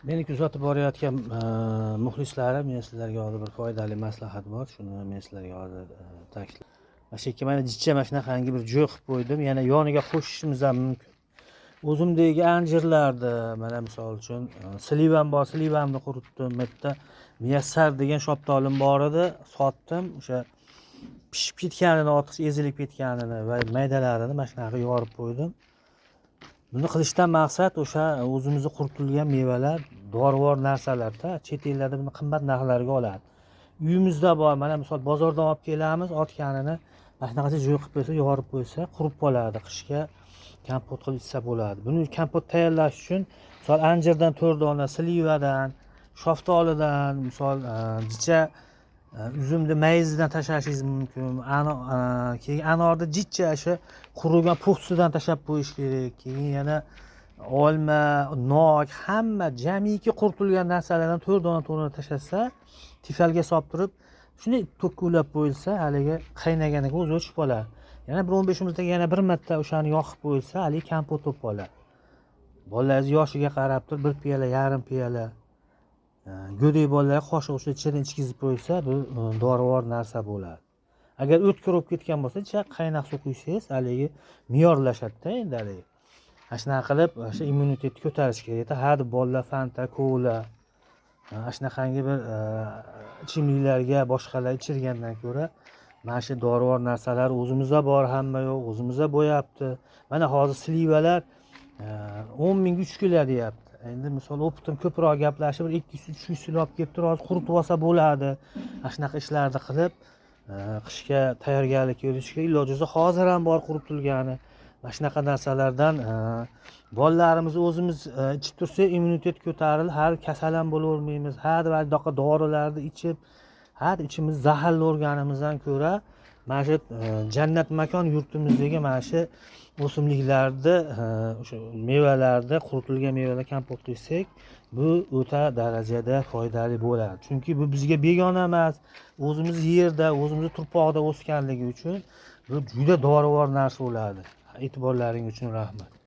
Meni kuzatib borayotgan muxlislarim, men sizlarga hozir bir foydali maslahat bor. Shuni men sizlarga hozir ta'kidlayman. Mana shu yerga mana jichcha mana shunaqangi bir joy qilib qo'ydim. Yana yoniga qo'shishimiz ham mumkin. O'zimdagi anjirlarni, mana misol uchun slivam bor, slivamni quritdim. Bu yerda muyassar degan shoptolim bor edi, sotdim. O'sha pishib ketganini, ortiqcha ezilib ketganini va maydalarini mana shunaqa yorib qo'ydim. Buni qilishdan maqsad o'sha o'zimizda quritilgan mevalar, dorivor narsalarda chet ellarda buni qimmat narxlarga oladi. Uyimizda bor, mana misol bozordan olib kelamiz, otganini mana shunaqacha joy qilib qo'ysa, yorib qo'ysa, qurib qoladi. Qishga kompot qilib ichsa bo'ladi. Buni kompot tayyorlash uchun misol anjirdan 4 dona, slivadan, shaftolidan, misol jicha uzumni mayizidan tashlashingiz mumkin. Keyin anorni jichcha o'sha qurigan po'xsidan tashlab qo'yish kerak. Keyin yana olma, nok, hamma jamiki quritilgan narsalardan 4 dona tashlasa, tifalga solib turib, shuni to'kkulab qo'yilsa, haligi qaynaganiga o'zi o'chib qoladi. Yana bir 15 minutda yana bir marta o'shani yoqib qo'yilsa, haligi kompot bo'lib qoladi. Bolalaringiz yoshiga qarab turib, 1 piyola, yarim piyola go'dak bolalar qoshiq o'sha ichidan ichkizib qo'ysa, bu dorivor narsa bo'ladi. Agar o'tkir bo'lib ketgan bo'lsa, ichiga qaynoq suv quysangiz, haligi me'yorlashadi-da endi haligi. Mana shunaqa qilib, o'sha immunitetni ko'tarish kerak. Har bolalar fanta, kola, mana shunaqangi bir ichimliklarga boshqalar ichirgandan ko'ra, mana shu dorivor narsalar o'zimizda bor, hamma yo'q, o'zimizda bo'yapti. Mana hozir slivalar 10 mingga 3 kilo deyapti. Endi misol o'pitim ko'proq gaplashib, 200-300 kilo olib kelib turib, hozir quritib olsa bo'ladi. Mana shunaqa ishlarni qilib, qishga tayyorgarlik ko'rishga iloji bo'lsa hozir ham bor qurib turgani. Mana shunaqa narsalardan bolalarimiz o'zimiz ichib tursak, immunitet ko'tarilib, har kasal ham bo'lavermaymiz. Har bunaqa dorilarni ichib, har ichimiz zaharlanganimizdan ko'ra, mana shu jannat makon yurtimizdagi mana shu o'simliklarni, o'sha mevalarni, quritilgan mevalar kompot qilsak, bu o'ta darajada foydali bo'ladi. Chunki bu bizga begona emas, o'zimiz yerda, o'zimiz turpoqda o'sganligi uchun bu juda dorivor narsa bo'ladi. E'tiborlaring uchun rahmat.